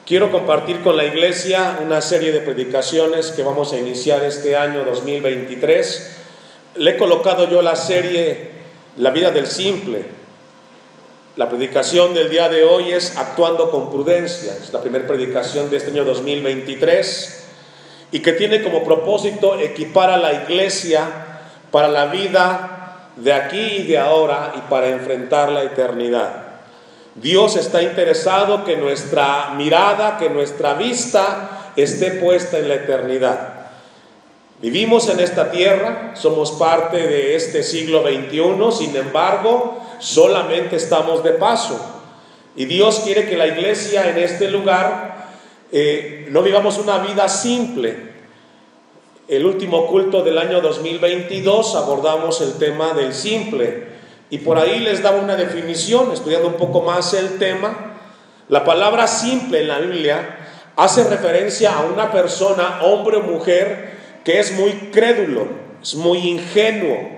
Quiero compartir con la iglesia una serie de predicaciones que vamos a iniciar este año 2023. Le he colocado yo la serie La vida del simple. La predicación del día de hoy es Actuando con prudencia. Es la primera predicación de este año 2023 y que tiene como propósito equipar a la iglesia para la vida de aquí y de ahora y para enfrentar la eternidad. Dios está interesado que nuestra mirada, que nuestra vista esté puesta en la eternidad. Vivimos en esta tierra, somos parte de este siglo XXI, sin embargo, solamente estamos de paso. Y Dios quiere que la iglesia en este lugar no vivamos una vida simple. El último culto del año 2022 abordamos el tema del simple. Y por ahí les daba una definición, estudiando un poco más el tema. La palabra simple en la Biblia hace referencia a una persona, hombre o mujer, que es muy crédulo, es muy ingenuo.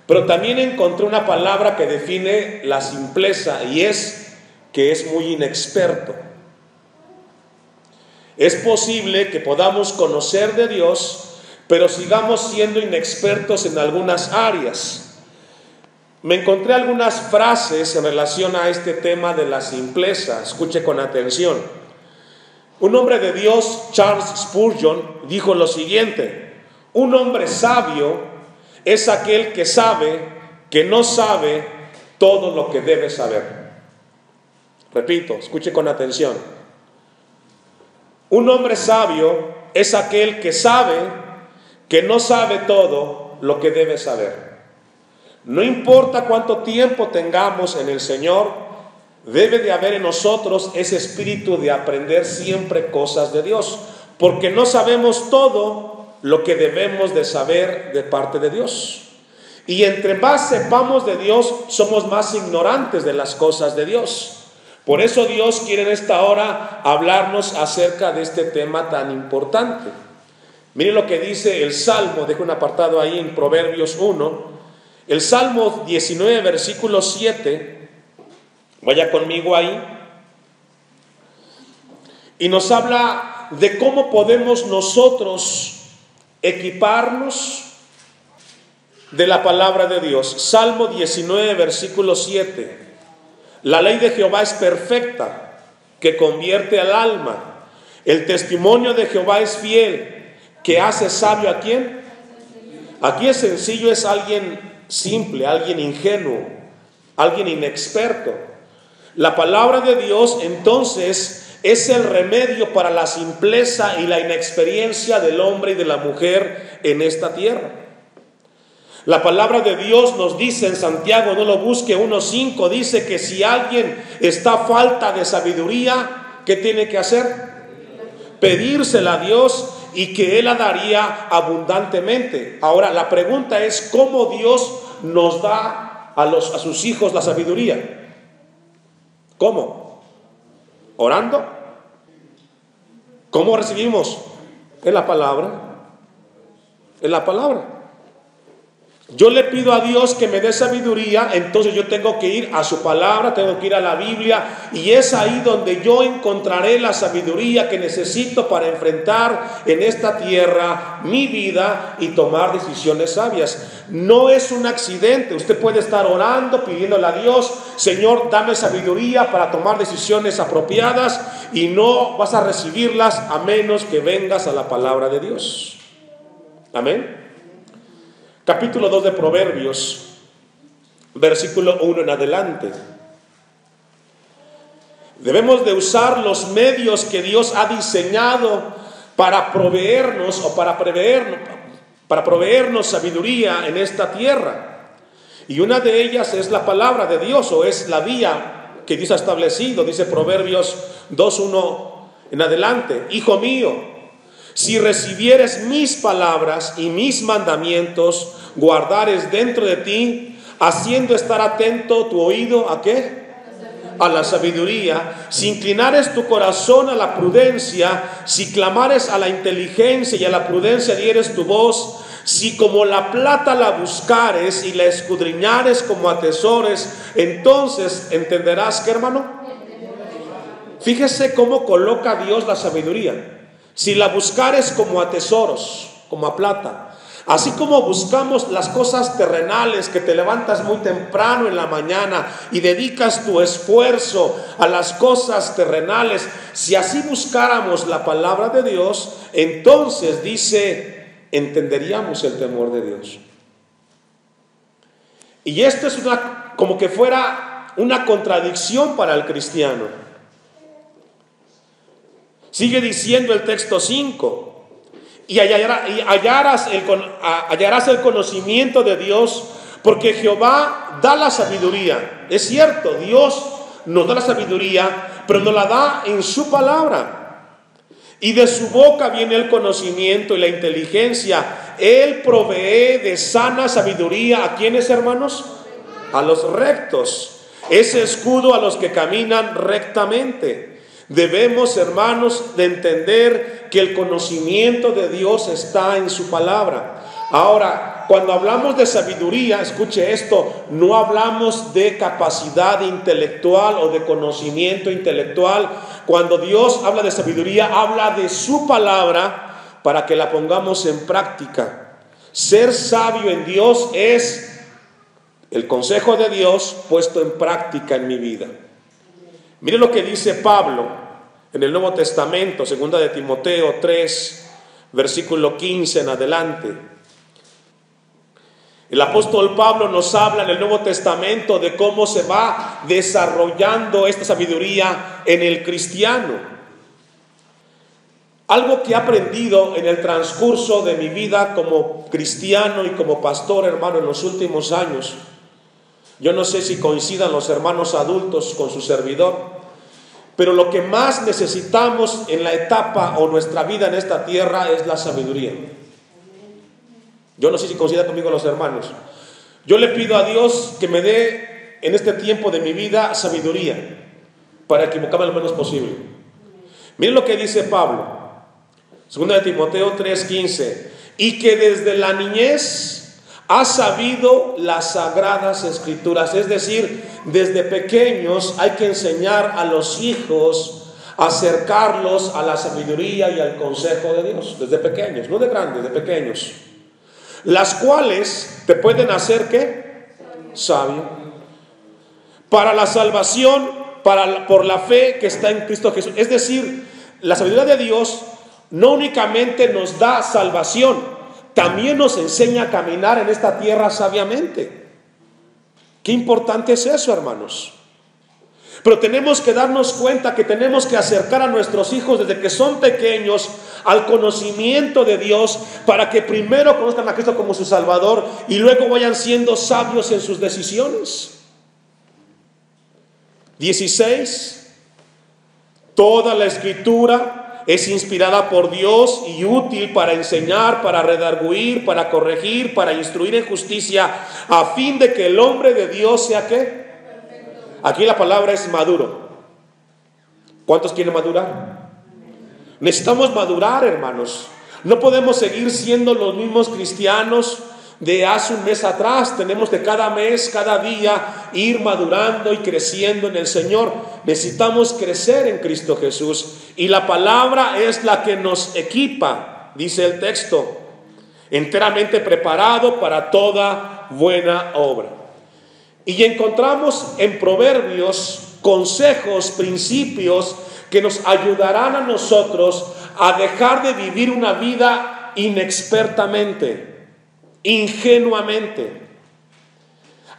Pero también encontré una palabra que define la simpleza y es que es muy inexperto. Es posible que podamos conocer de Dios, pero sigamos siendo inexpertos en algunas áreas. Me encontré algunas frases en relación a este tema de la simpleza. Escuche con atención. Un hombre de Dios, Charles Spurgeon, dijo lo siguiente: un hombre sabio es aquel que sabe que no sabe todo lo que debe saber. Repito, escuche con atención. Un hombre sabio es aquel que sabe que no sabe todo lo que debe saber. No importa cuánto tiempo tengamos en el Señor, debe de haber en nosotros ese espíritu de aprender siempre cosas de Dios, porque no sabemos todo lo que debemos de saber de parte de Dios. Y entre más sepamos de Dios, somos más ignorantes de las cosas de Dios. Por eso Dios quiere en esta hora hablarnos acerca de este tema tan importante. Miren lo que dice el Salmo, dejo un apartado ahí en Proverbios 1. El Salmo 19, versículo 7, vaya conmigo ahí, y nos habla de cómo podemos nosotros equiparnos de la palabra de Dios. Salmo 19, versículo 7, la ley de Jehová es perfecta, que convierte al alma. El testimonio de Jehová es fiel, que hace sabio ¿a quién? Aquí es sencillo, es alguien simple, alguien ingenuo, alguien inexperto. La palabra de Dios entonces es el remedio para la simpleza y la inexperiencia del hombre y de la mujer en esta tierra. La palabra de Dios nos dice en Santiago, no lo busque, 1:5, dice que si alguien está a falta de sabiduría, ¿qué tiene que hacer? Pedírsela a Dios y que Él la daría abundantemente. Ahora la pregunta es, ¿cómo Dios nos da a sus hijos la sabiduría? ¿Cómo? ¿Orando? ¿Cómo recibimos? En la palabra. En la palabra. Yo le pido a Dios que me dé sabiduría, entonces yo tengo que ir a su palabra, tengo que ir a la Biblia, y es ahí donde yo encontraré la sabiduría que necesito para enfrentar en esta tierra mi vida y tomar decisiones sabias. No es un accidente. Usted puede estar orando, pidiéndole a Dios: Señor, dame sabiduría para tomar decisiones apropiadas, y no vas a recibirlas a menos que vengas a la palabra de Dios. Amén. Capítulo 2 de Proverbios, versículo 1 en adelante. Debemos de usar los medios que Dios ha diseñado para proveernos o para proveernos sabiduría en esta tierra. Y una de ellas es la palabra de Dios, o es la vía que Dios ha establecido. Dice Proverbios 2:1 en adelante: Hijo mío, si recibieres mis palabras y mis mandamientos, guardares dentro de ti, haciendo estar atento tu oído ¿a qué? A la sabiduría. Si inclinares tu corazón a la prudencia, si clamares a la inteligencia y a la prudencia dieres tu voz, si como la plata la buscares y la escudriñares como a tesores, entonces entenderás, ¿qué, hermano? Fíjese cómo coloca Dios la sabiduría. Si la buscares como a tesoros, como a plata. Así como buscamos las cosas terrenales, que te levantas muy temprano en la mañana y dedicas tu esfuerzo a las cosas terrenales, si así buscáramos la palabra de Dios, entonces dice, entenderíamos el temor de Dios. Y esto es como que fuera una contradicción para el cristiano. Sigue diciendo el texto 5. Y hallarás el conocimiento de Dios, porque Jehová da la sabiduría. Es cierto, Dios nos da la sabiduría, pero nos la da en su palabra. Y de su boca viene el conocimiento y la inteligencia. Él provee de sana sabiduría. ¿A quiénes, hermanos? A los rectos. Es escudo a los que caminan rectamente. Debemos, hermanos, de entender que el conocimiento de Dios está en su palabra. Ahora, cuando hablamos de sabiduría, escuche esto, no hablamos de capacidad intelectual o de conocimiento intelectual. Cuando Dios habla de sabiduría, habla de su palabra para que la pongamos en práctica. Ser sabio en Dios es el consejo de Dios puesto en práctica en mi vida. Mire lo que dice Pablo en el Nuevo Testamento, 2 de Timoteo 3, versículo 15 en adelante. El apóstol Pablo nos habla en el Nuevo Testamento de cómo se va desarrollando esta sabiduría en el cristiano. Algo que he aprendido en el transcurso de mi vida como cristiano y como pastor, hermano, en los últimos años. Yo no sé si coincidan los hermanos adultos con su servidor, pero lo que más necesitamos en la etapa o nuestra vida en esta tierra es la sabiduría. Yo no sé si coincidan conmigo los hermanos. Yo le pido a Dios que me dé en este tiempo de mi vida sabiduría para equivocarme lo menos posible. Miren lo que dice Pablo, 2 de Timoteo 3:15, y que desde la niñez ha sabido las sagradas escrituras. Es decir, desde pequeños hay que enseñar a los hijos, acercarlos a la sabiduría y al consejo de Dios, desde pequeños, no de grandes, de pequeños, las cuales te pueden hacer ¿qué? Sabio para la salvación, por la fe que está en Cristo Jesús. Es decir, la sabiduría de Dios no únicamente nos da salvación, también nos enseña a caminar en esta tierra sabiamente. Qué importante es eso, hermanos. Pero tenemos que darnos cuenta que tenemos que acercar a nuestros hijos desde que son pequeños al conocimiento de Dios, para que primero conozcan a Cristo como su Salvador y luego vayan siendo sabios en sus decisiones. 16. Toda la Escritura es inspirada por Dios y útil para enseñar, para redarguir, para corregir, para instruir en justicia, a fin de que el hombre de Dios sea ¿qué? Aquí la palabra es maduro. ¿Cuántos quieren madurar? Necesitamos madurar, hermanos. No podemos seguir siendo los mismos cristianos de hace un mes atrás. Tenemos que cada mes, cada día ir madurando y creciendo en el Señor. Necesitamos crecer en Cristo Jesús, y la palabra es la que nos equipa, dice el texto, enteramente preparado para toda buena obra. Y encontramos en Proverbios consejos, principios que nos ayudarán a nosotros a dejar de vivir una vida inexpertamente, ingenuamente.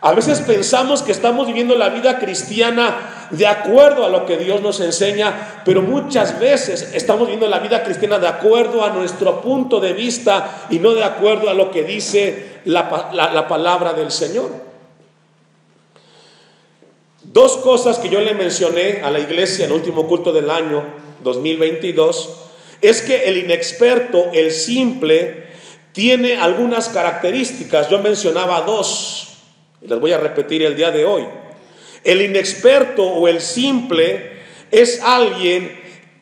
A veces pensamos que estamos viviendo la vida cristiana de acuerdo a lo que Dios nos enseña, pero muchas veces estamos viviendo la vida cristiana de acuerdo a nuestro punto de vista y no de acuerdo a lo que dice la palabra del Señor. Dos cosas que yo le mencioné a la iglesia en el último culto del año 2022 es que el inexperto, el simple, tiene algunas características. Yo mencionaba dos, y las voy a repetir el día de hoy. El inexperto o el simple es alguien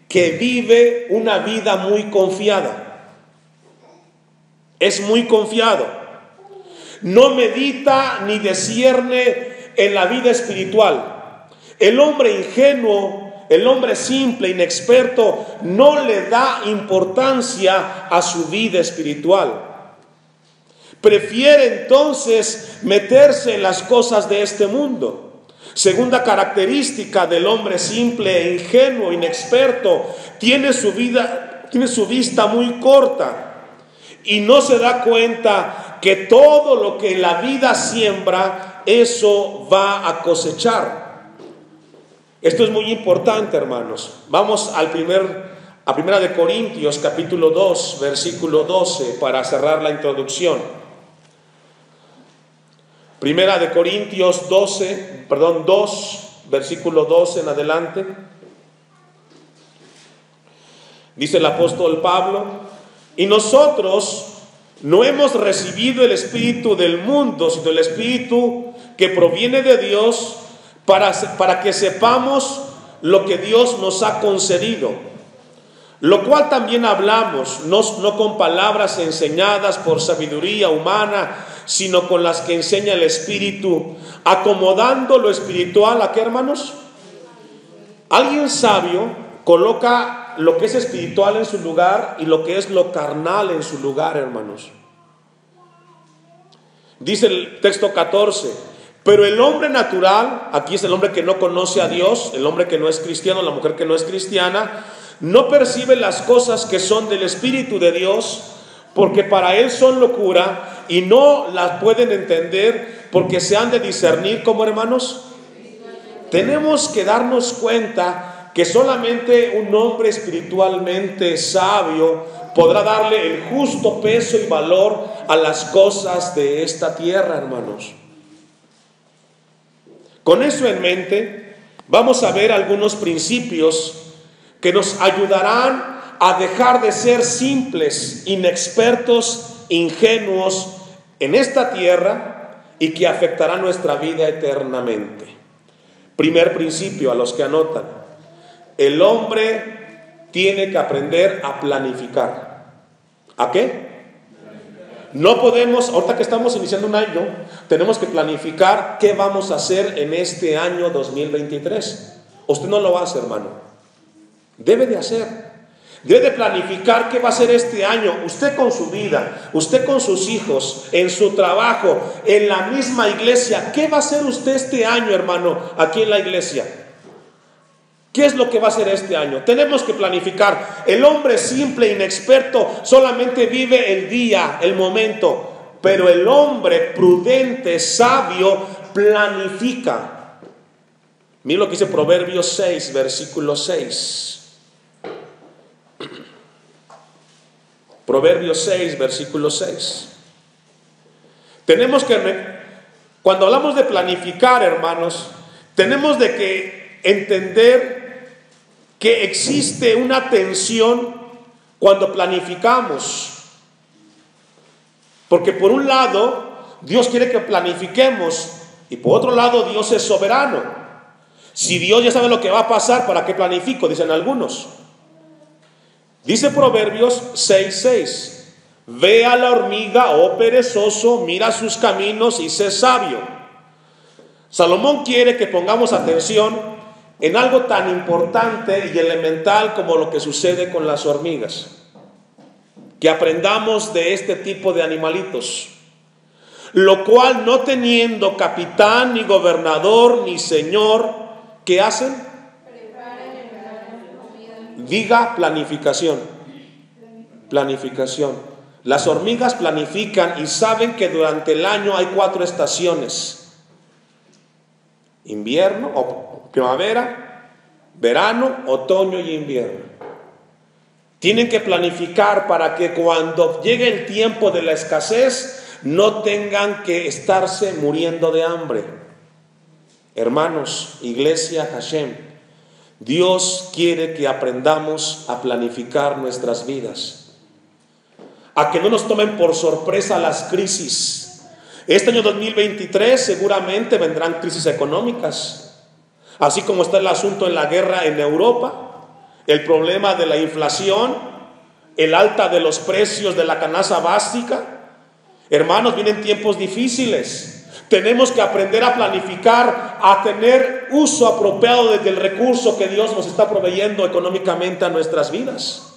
que vive una vida muy confiada. Es muy confiado. No medita ni discierne en la vida espiritual. El hombre ingenuo el hombre simple, inexperto, no le da importancia a su vida espiritual. Prefiere entonces meterse en las cosas de este mundo. Segunda característica del hombre simple, ingenuo, inexperto, tiene su vista muy corta y no se da cuenta que todo lo que la vida siembra, eso va a cosechar. Esto es muy importante, hermanos. Vamos a Primera de Corintios, capítulo 2, versículo 12, para cerrar la introducción. Primera de Corintios 2, versículo 12 en adelante. Dice el apóstol Pablo: y nosotros no hemos recibido el espíritu del mundo, sino el espíritu que proviene de Dios, para que sepamos lo que Dios nos ha concedido. Lo cual también hablamos, no con palabras enseñadas por sabiduría humana, sino con las que enseña el Espíritu, acomodando lo espiritual. ¿A qué, hermanos? Alguien sabio coloca lo que es espiritual en su lugar y lo que es lo carnal en su lugar, hermanos. Dice el texto 14: pero el hombre natural, aquí es el hombre que no conoce a Dios, el hombre que no es cristiano, la mujer que no es cristiana, no percibe las cosas que son del Espíritu de Dios, porque para él son locura, y no las pueden entender, porque se han de discernir. ¿Cómo, hermanos? Tenemos que darnos cuenta que solamente un hombre espiritualmente sabio podrá darle el justo peso y valor a las cosas de esta tierra, hermanos. Con eso en mente, vamos a ver algunos principios que nos ayudarán a dejar de ser simples, inexpertos, ingenuos en esta tierra y que afectará nuestra vida eternamente. Primer principio, a los que anotan: el hombre tiene que aprender a planificar. ¿A qué? No podemos, ahorita que estamos iniciando un año, tenemos que planificar qué vamos a hacer en este año 2023. Usted no lo hace, hermano. Debe de hacer. Debe de planificar qué va a hacer este año. Usted con su vida, usted con sus hijos, en su trabajo, en la misma iglesia. ¿Qué va a hacer usted este año, hermano, aquí en la iglesia? ¿Qué es lo que va a hacer este año? Tenemos que planificar. El hombre simple, inexperto, solamente vive el día, el momento. Pero el hombre prudente, sabio, planifica. Mira lo que dice Proverbios 6, versículo 6. Proverbios 6, versículo 6. Tenemos que, cuando hablamos de planificar, hermanos, tenemos de que entender que existe una tensión cuando planificamos. Porque por un lado, Dios quiere que planifiquemos, y por otro lado, Dios es soberano. Si Dios ya sabe lo que va a pasar, ¿para qué planifico?, dicen algunos. Dice Proverbios 6:6: ve a la hormiga, oh perezoso, mira sus caminos y sé sabio. Salomón quiere que pongamos atención en algo tan importante y elemental como lo que sucede con las hormigas. Que aprendamos de este tipo de animalitos, lo cual, no teniendo capitán, ni gobernador, ni señor, ¿qué hacen? Diga planificación. Planificación. Las hormigas planifican y saben que durante el año hay 4 estaciones: invierno o primavera, verano, otoño y invierno. Tienen que planificar para que cuando llegue el tiempo de la escasez no tengan que estarse muriendo de hambre. Hermanos, iglesia Hashem, Dios quiere que aprendamos a planificar nuestras vidas, a que no nos tomen por sorpresa las crisis. Este año 2023 seguramente vendrán crisis económicas, así como está el asunto en la guerra en Europa, el problema de la inflación, el alta de los precios de la canasta básica. Hermanos, vienen tiempos difíciles. Tenemos que aprender a planificar, a tener uso apropiado del recurso que Dios nos está proveyendo económicamente a nuestras vidas.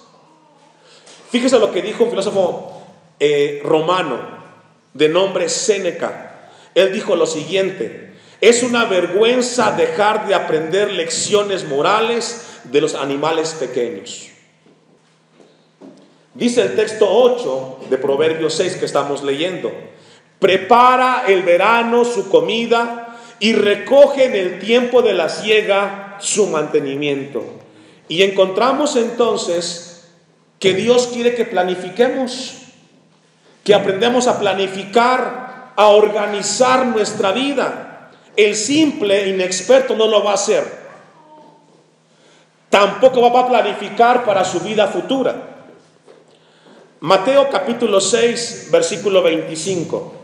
Fíjese lo que dijo un filósofo romano de nombre Séneca. Él dijo lo siguiente: es una vergüenza dejar de aprender lecciones morales de los animales pequeños. Dice el texto 8 de Proverbios 6 que estamos leyendo: prepara el verano su comida y recoge en el tiempo de la siega su mantenimiento. Y encontramos entonces que Dios quiere que planifiquemos, que aprendamos a planificar, a organizar nuestra vida. El simple inexperto no lo va a hacer. Tampoco va a planificar para su vida futura. Mateo capítulo 6, versículo 25.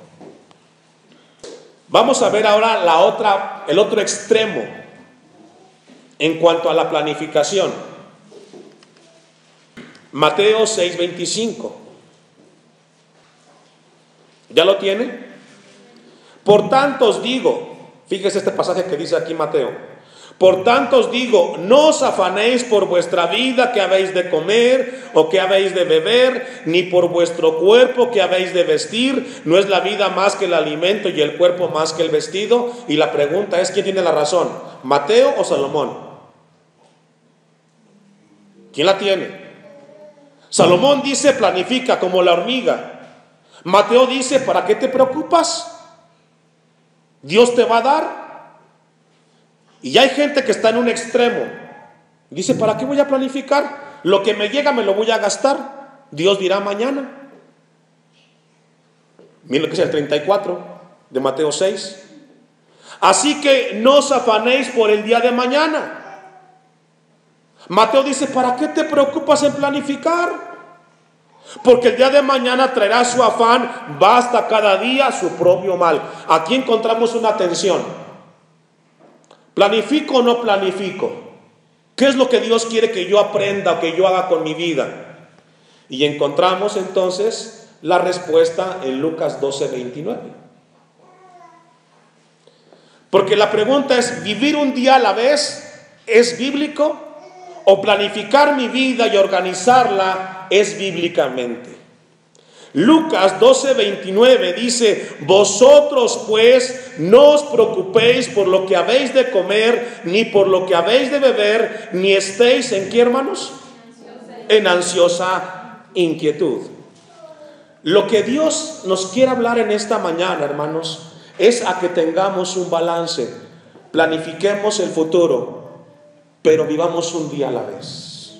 Vamos a ver ahora el otro extremo en cuanto a la planificación. Mateo 6, 25. ¿Ya lo tiene? Por tanto os digo, fíjese este pasaje que dice aquí Mateo: por tanto os digo, no os afanéis por vuestra vida, que habéis de comer o que habéis de beber, ni por vuestro cuerpo, que habéis de vestir. ¿No es la vida más que el alimento y el cuerpo más que el vestido? Y la pregunta es, ¿quién tiene la razón? ¿Mateo o Salomón? ¿Quién la tiene? Salomón dice, planifica como la hormiga. Mateo dice, ¿para qué te preocupas? Dios te va a dar. Y hay gente que está en un extremo. Dice, ¿para qué voy a planificar? Lo que me llega me lo voy a gastar. Dios dirá mañana. Miren lo que es el 34 de Mateo 6. Así que no os afanéis por el día de mañana. Mateo dice, ¿para qué te preocupas en planificar? Porque el día de mañana traerá su afán, basta cada día su propio mal. Aquí encontramos una tensión. ¿Planifico o no planifico? ¿Qué es lo que Dios quiere que yo aprenda o que yo haga con mi vida? Y encontramos entonces la respuesta en Lucas 12, 29. Porque la pregunta es, ¿vivir un día a la vez es bíblico? ¿O planificar mi vida y organizarla es bíblicamente? Lucas 12, 29 dice, vosotros pues no os preocupéis por lo que habéis de comer, ni por lo que habéis de beber, ni estéis ¿en qué, hermanos? En ansiosa inquietud. Lo que Dios nos quiere hablar en esta mañana, hermanos, es a que tengamos un balance. Planifiquemos el futuro, pero vivamos un día a la vez.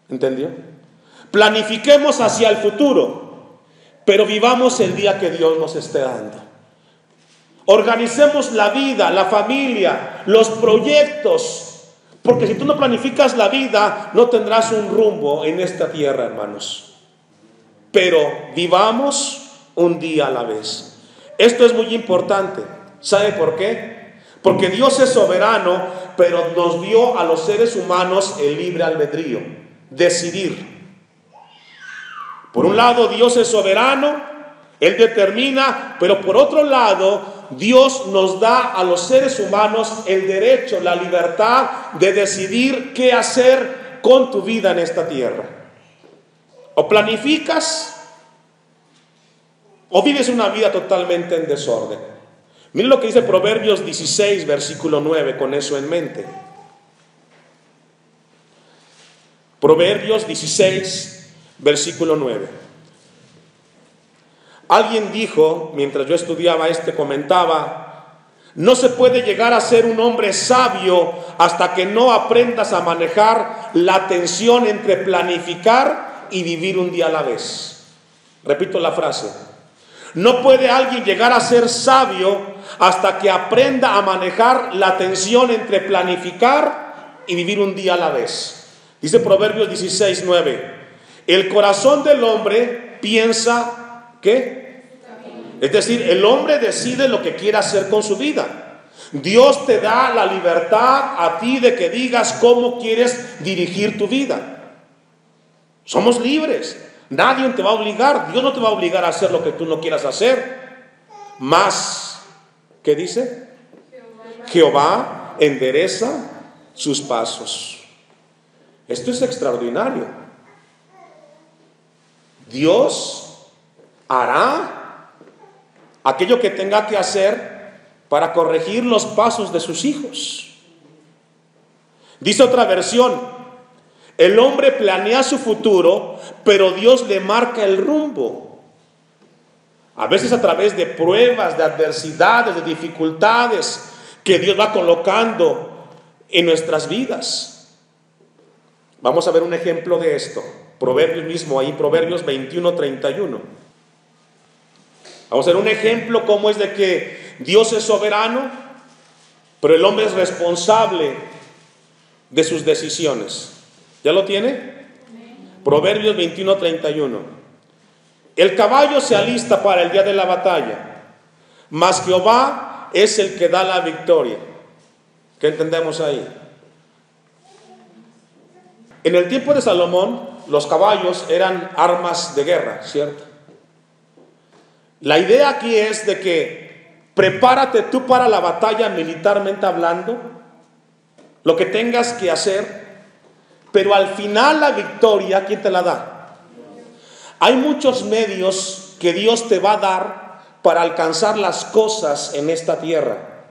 ¿Entendió? Planifiquemos hacia el futuro, pero vivamos el día que Dios nos esté dando. Organicemos la vida, la familia, los proyectos, porque si tú no planificas la vida, no tendrás un rumbo en esta tierra, hermanos. Pero vivamos un día a la vez. Esto es muy importante. ¿Sabe por qué? Porque Dios es soberano, pero nos dio a los seres humanos el libre albedrío, decidir. Por un lado, Dios es soberano, Él determina, pero por otro lado, Dios nos da a los seres humanos el derecho, la libertad de decidir qué hacer con tu vida en esta tierra. O planificas, o vives una vida totalmente en desorden. Miren lo que dice Proverbios 16, versículo 9, con eso en mente. Proverbios 16, versículo 9. Alguien dijo, mientras yo estudiaba comentaba, no se puede llegar a ser un hombre sabio hasta que no aprendas a manejar la tensión entre planificar y vivir un día a la vez. Repito la frase. No puede alguien llegar a ser sabio hasta que aprenda a manejar la tensión entre planificar y vivir un día a la vez. Dice Proverbios 16, 9. El corazón del hombre piensa, ¿qué? Es decir, el hombre decide lo que quiere hacer con su vida. Dios te da la libertad a ti de que digas cómo quieres dirigir tu vida. Somos libres. Nadie te va a obligar. Dios no te va a obligar a hacer lo que tú no quieras hacer. Más, ¿qué dice? Jehová endereza sus pasos. Esto es extraordinario. Dios hará aquello que tenga que hacer para corregir los pasos de sus hijos. Dice otra versión: el hombre planea su futuro, pero Dios le marca el rumbo. A veces a través de pruebas, de adversidades, de dificultades que Dios va colocando en nuestras vidas. Vamos a ver un ejemplo de esto. Proverbios mismo, ahí Proverbios 21:31. Vamos a ver un ejemplo cómo es de que Dios es soberano, pero el hombre es responsable de sus decisiones. ¿Ya lo tiene? Proverbios 21:31. El caballo se alista para el día de la batalla, mas Jehová es el que da la victoria. ¿Qué entendemos ahí? En el tiempo de Salomón, los caballos eran armas de guerra, ¿cierto? La idea aquí es de que prepárate tú para la batalla militarmente hablando, lo que tengas que hacer, pero al final la victoria, ¿quién te la da? Hay muchos medios que Dios te va a dar para alcanzar las cosas en esta tierra,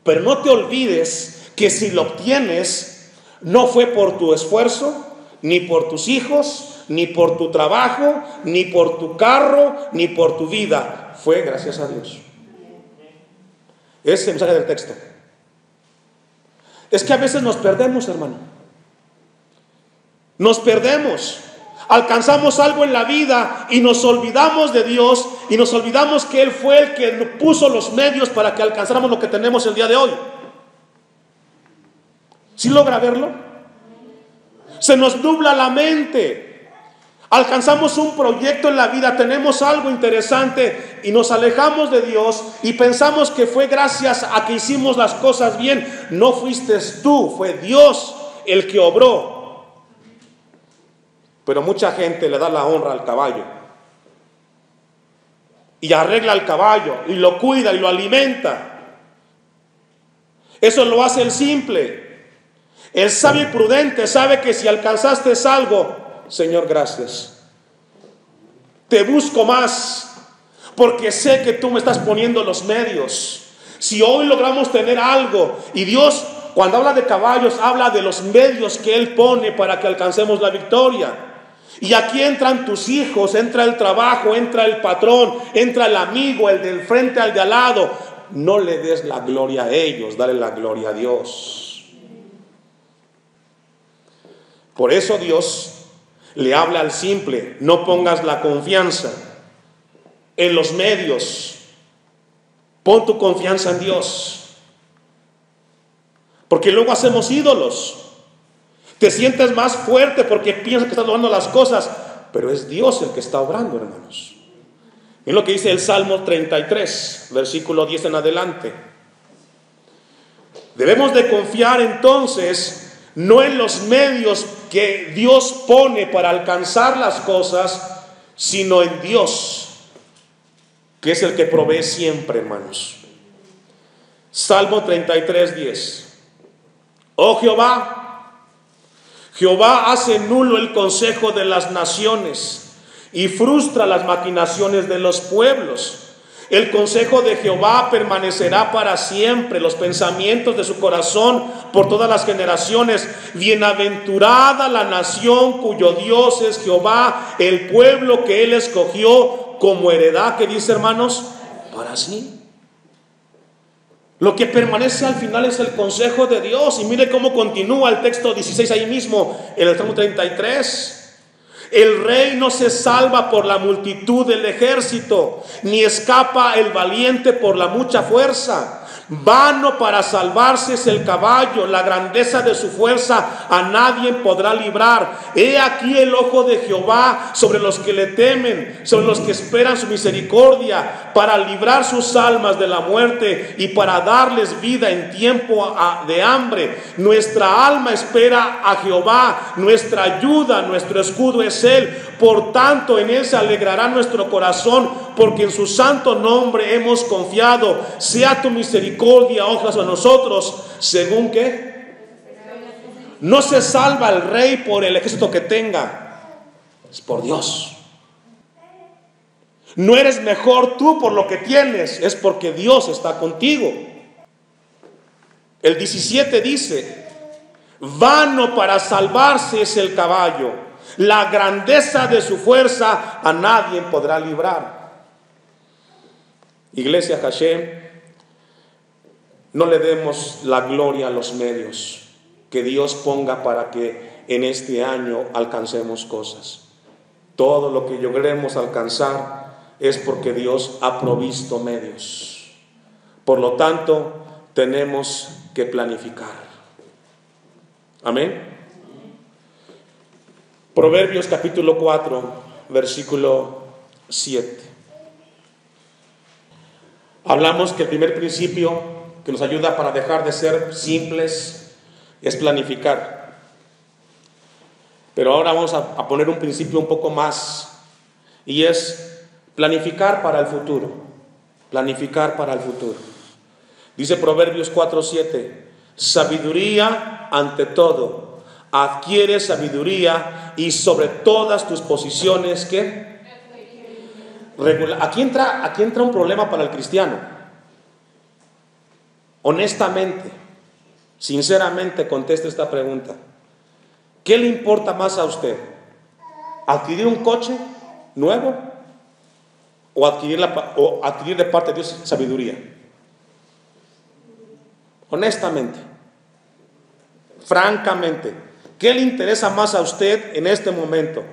pero no te olvides que si lo obtienes, no fue por tu esfuerzo, ni por tus hijos, ni por tu trabajo, ni por tu carro, ni por tu vida. Fue gracias a Dios. Ese es el mensaje del texto. Es que a veces nos perdemos, hermano. Nos perdemos. Alcanzamos algo en la vida y nos olvidamos de Dios y nos olvidamos que Él fue el que puso los medios para que alcanzáramos lo que tenemos el día de hoy. ¿Sí logra verlo? Se nos nubla la mente. Alcanzamos un proyecto en la vida, tenemos algo interesante y nos alejamos de Dios y pensamos que fue gracias a que hicimos las cosas bien. No fuiste tú, fue Dios el que obró. Pero mucha gente le da la honra al caballo y arregla al caballo y lo cuida y lo alimenta. Eso lo hace el simple. El sabio y prudente sabe que si alcanzaste algo, Señor, gracias. Te busco más porque sé que tú me estás poniendo los medios. Si hoy logramos tener algo, y Dios, cuando habla de caballos, habla de los medios que Él pone para que alcancemos la victoria. Y aquí entran tus hijos, entra el trabajo, entra el patrón, entra el amigo, el del frente, al de al lado. No le des la gloria a ellos, dale la gloria a Dios. Por eso Dios le habla al simple: no pongas la confianza en los medios, pon tu confianza en Dios. Porque luego hacemos ídolos. Te sientes más fuerte porque piensas que estás logrando las cosas, pero es Dios el que está obrando, hermanos. Es lo que dice el Salmo 33, versículo 10 en adelante. Debemos de confiar entonces no en los medios que Dios pone para alcanzar las cosas, sino en Dios, que es el que provee siempre, hermanos. Salmo 33, 10. Oh Jehová, Jehová hace nulo el consejo de las naciones y frustra las maquinaciones de los pueblos. El consejo de Jehová permanecerá para siempre, los pensamientos de su corazón por todas las generaciones. Bienaventurada la nación cuyo Dios es Jehová, el pueblo que Él escogió como heredad, que dice, hermanos, para sí. Lo que permanece al final es el consejo de Dios. Y mire cómo continúa el texto 16 ahí mismo, en el Salmo 33. El rey no se salva por la multitud del ejército, ni escapa el valiente por la mucha fuerza. Vano para salvarse es el caballo, la grandeza de su fuerza a nadie podrá librar. He aquí el ojo de Jehová sobre los que le temen, sobre los que esperan su misericordia, para librar sus almas de la muerte y para darles vida en tiempo de hambre. Nuestra alma espera a Jehová, nuestra ayuda, nuestro escudo es Él. Por tanto, en Él se alegrará nuestro corazón, porque en su santo nombre hemos confiado. Sea tu misericordia misericordia, ojos a nosotros, según que no se salva el rey por el ejército que tenga, es por Dios. No eres mejor tú por lo que tienes, es porque Dios está contigo. El 17 dice: vano para salvarse es el caballo, la grandeza de su fuerza a nadie podrá librar. Iglesia Hashem, no le demos la gloria a los medios que Dios ponga para que en este año alcancemos cosas. Todo lo que logremos alcanzar es porque Dios ha provisto medios. Por lo tanto, tenemos que planificar. Amén. Proverbios capítulo 4, versículo 7. Hablamos que el primer principio que nos ayuda para dejar de ser simples es planificar. Pero ahora vamos a poner un principio un poco más, y es planificar para el futuro. Planificar para el futuro. Dice Proverbios 4:7: sabiduría ante todo, adquiere sabiduría, y sobre todas tus posiciones, ¿qué? Aquí entra un problema para el cristiano. Honestamente, sinceramente, conteste esta pregunta: ¿qué le importa más a usted? ¿Adquirir un coche nuevo o adquirir de parte de Dios sabiduría? Honestamente, francamente, ¿qué le interesa más a usted en este momento?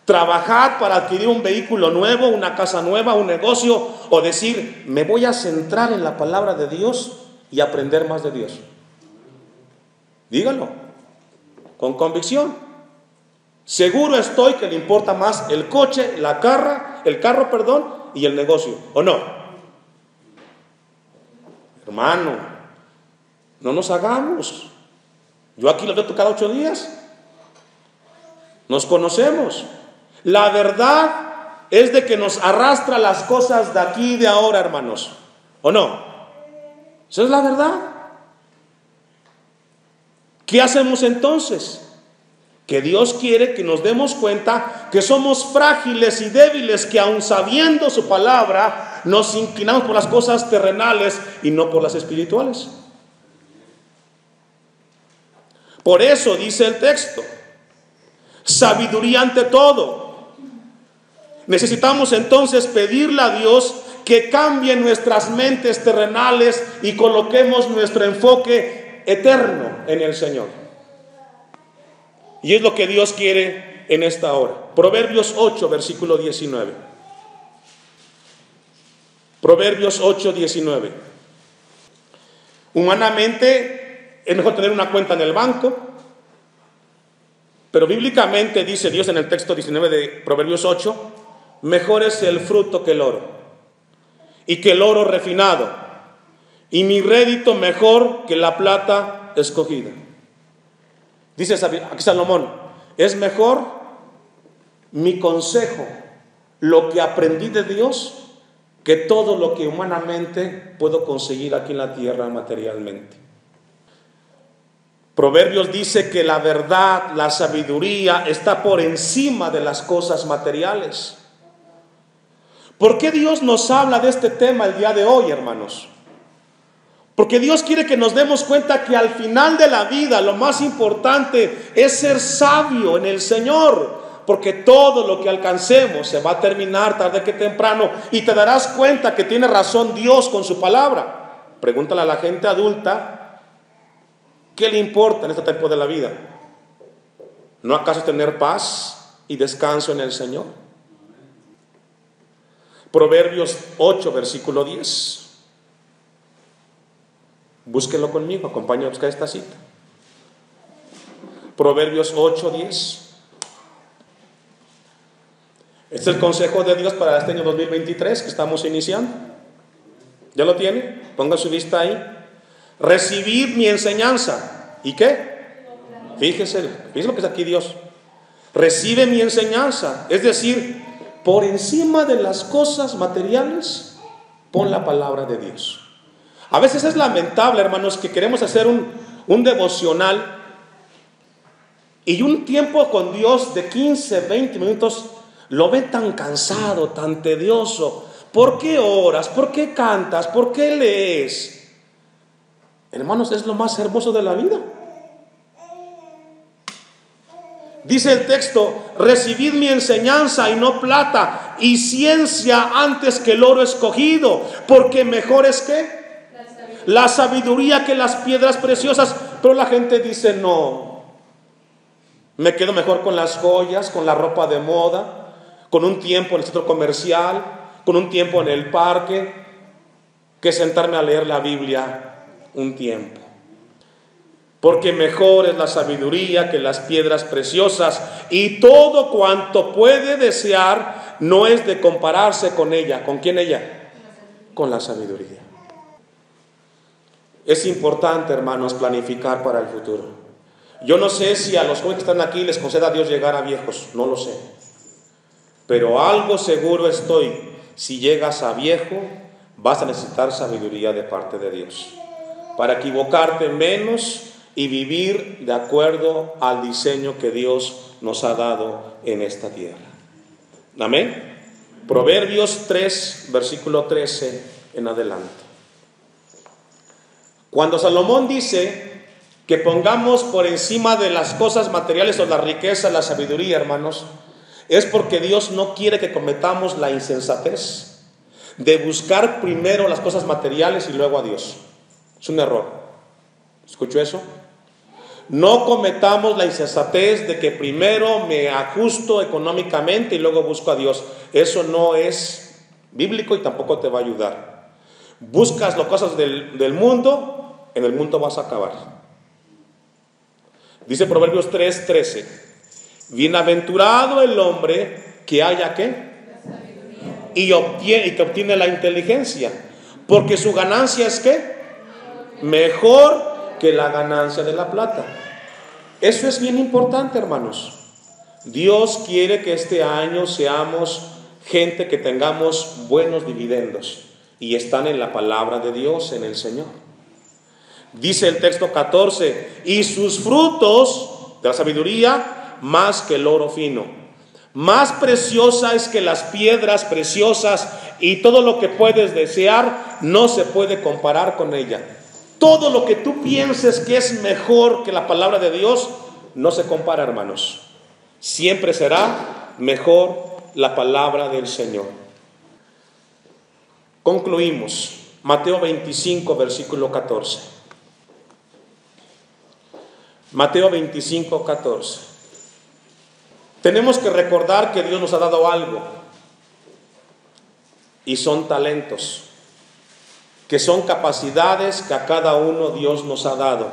¿Trabajar para adquirir un vehículo nuevo, una casa nueva, un negocio? ¿O decir, me voy a centrar en la palabra de Dios y aprender más de Dios? Dígalo con convicción. Seguro estoy que le importa más el coche, el carro, y el negocio, ¿o no? Hermano, no nos hagamos. Yo aquí lo veo cada 8 días. Nos conocemos. La verdad es de que nos arrastra las cosas de aquí y de ahora, hermanos, ¿o no? Esa es la verdad. ¿Qué hacemos entonces? Que Dios quiere que nos demos cuenta que somos frágiles y débiles, que aun sabiendo su palabra, nos inclinamos por las cosas terrenales y no por las espirituales. Por eso dice el texto: sabiduría ante todo. Necesitamos entonces pedirle a Dios que cambie nuestras mentes terrenales y coloquemos nuestro enfoque eterno en el Señor. Y es lo que Dios quiere en esta hora. Proverbios 8, versículo 19. Proverbios 8, 19. Humanamente es mejor tener una cuenta en el banco, pero bíblicamente dice Dios en el texto 19 de Proverbios 8: mejor es el fruto que el oro, y que el oro refinado, y mi rédito mejor que la plata escogida. Dice aquí Salomón: es mejor mi consejo, lo que aprendí de Dios, que todo lo que humanamente puedo conseguir aquí en la tierra materialmente. Proverbios dice que la verdad, la sabiduría está por encima de las cosas materiales. ¿Por qué Dios nos habla de este tema el día de hoy, hermanos? Porque Dios quiere que nos demos cuenta que al final de la vida lo más importante es ser sabio en el Señor, porque todo lo que alcancemos se va a terminar tarde que temprano, y te darás cuenta que tiene razón Dios con su palabra. Pregúntale a la gente adulta, ¿qué le importa en este tiempo de la vida? ¿No acaso tener paz y descanso en el Señor? Proverbios 8, versículo 10. Búsquelo conmigo, acompáñame a buscar esta cita. Proverbios 8, 10. Este es el consejo de Dios para este año 2023 que estamos iniciando. ¿Ya lo tiene? Ponga su vista ahí. Recibid mi enseñanza. ¿Y qué? Fíjese lo que es aquí Dios. Recibe mi enseñanza. Es decir, por encima de las cosas materiales, pon la palabra de Dios. A veces es lamentable, hermanos, que queremos hacer un devocional y un tiempo con Dios de 15, 20 minutos lo ven tan cansado, tan tedioso. ¿Por qué oras? ¿Por qué cantas? ¿Por qué lees? Hermanos, es lo más hermoso de la vida. Dice el texto: recibid mi enseñanza y no plata y ciencia antes que el oro escogido, porque mejor es que la sabiduría que las piedras preciosas. Pero la gente dice: no, me quedo mejor con las joyas, con la ropa de moda, con un tiempo en el centro comercial, con un tiempo en el parque, que sentarme a leer la Biblia un tiempo. Porque mejor es la sabiduría que las piedras preciosas, y todo cuanto puede desear no es de compararse con ella. ¿Con quién ella? Con la sabiduría. Es importante, hermanos, planificar para el futuro. Yo no sé si a los jóvenes que están aquí les conceda a Dios llegar a viejos, no lo sé. Pero algo seguro estoy: si llegas a viejo, vas a necesitar sabiduría de parte de Dios, para equivocarte menos y vivir de acuerdo al diseño que Dios nos ha dado en esta tierra. Amén. Proverbios 3, versículo 13 en adelante. Cuando Salomón dice que pongamos por encima de las cosas materiales o la riqueza la sabiduría, hermanos, es porque Dios no quiere que cometamos la insensatez de buscar primero las cosas materiales y luego a Dios. Es un error. ¿Escuchó eso? No cometamos la insensatez de que primero me ajusto económicamente y luego busco a Dios. Eso no es bíblico y tampoco te va a ayudar. Buscas las cosas del mundo, en el mundo vas a acabar. Dice Proverbios 3:13: bienaventurado el hombre que haya ¿qué? Y que obtiene la inteligencia, porque su ganancia es ¿qué? Mejor que la ganancia de la plata. Eso es bien importante, hermanos. Dios quiere que este año seamos gente que tengamos buenos dividendos, y están en la palabra de Dios, en el Señor. Dice el texto 14: y sus frutos de la sabiduría más que el oro fino, más preciosa es que las piedras preciosas, y todo lo que puedes desear no se puede comparar con ella. Todo lo que tú pienses que es mejor que la palabra de Dios no se compara, hermanos. Siempre será mejor la palabra del Señor. Concluimos. Mateo 25, versículo 14. Mateo 25, 14. Tenemos que recordar que Dios nos ha dado algo, y son talentos, que son capacidades que a cada uno Dios nos ha dado.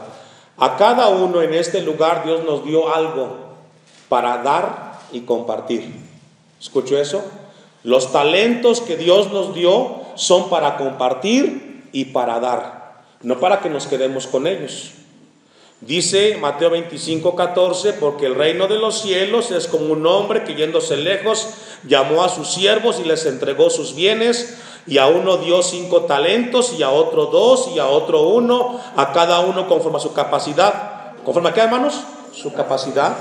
A cada uno en este lugar Dios nos dio algo para dar y compartir. ¿Escuchó eso? Los talentos que Dios nos dio son para compartir y para dar, no para que nos quedemos con ellos. Dice Mateo 25, 14: porque el reino de los cielos es como un hombre que, yéndose lejos, llamó a sus siervos y les entregó sus bienes. Y a uno dio 5 talentos, y a otro 2, y a otro 1, a cada uno conforme a su capacidad. ¿Conforme a qué, hermanos? Su capacidad.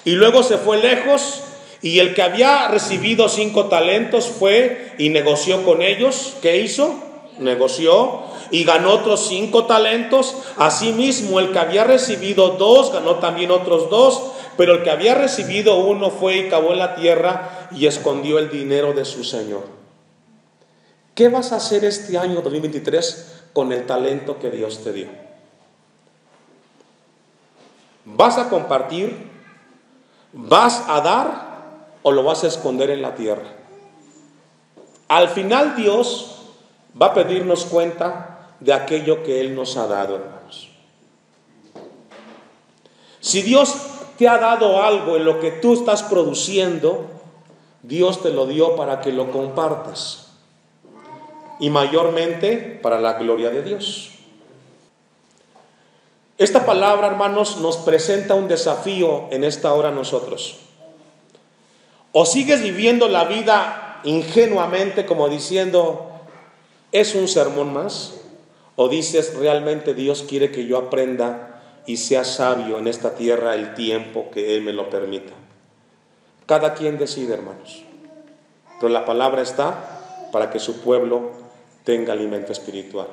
Y luego se fue lejos, y el que había recibido 5 talentos fue y negoció con ellos. ¿Qué hizo? Negoció y ganó otros 5 talentos. Asimismo, el que había recibido 2 ganó también otros 2, pero el que había recibido 1 fue y cavó en la tierra y escondió el dinero de su señor. ¿Qué vas a hacer este año 2023 con el talento que Dios te dio? ¿Vas a compartir? ¿Vas a dar? ¿O lo vas a esconder en la tierra? Al final Dios va a pedirnos cuenta de aquello que Él nos ha dado, hermanos. Si Dios te ha dado algo en lo que tú estás produciendo, Dios te lo dio para que lo compartas, y mayormente para la gloria de Dios. Esta palabra, hermanos, nos presenta un desafío en esta hora a nosotros. O sigues viviendo la vida ingenuamente, como diciendo, es un sermón más, ¿O dices realmente Dios quiere que yo aprenda y sea sabio en esta tierra el tiempo que Él me lo permita? Cada quien decide, hermanos. Pero la palabra está para que su pueblo tenga alimento espiritual.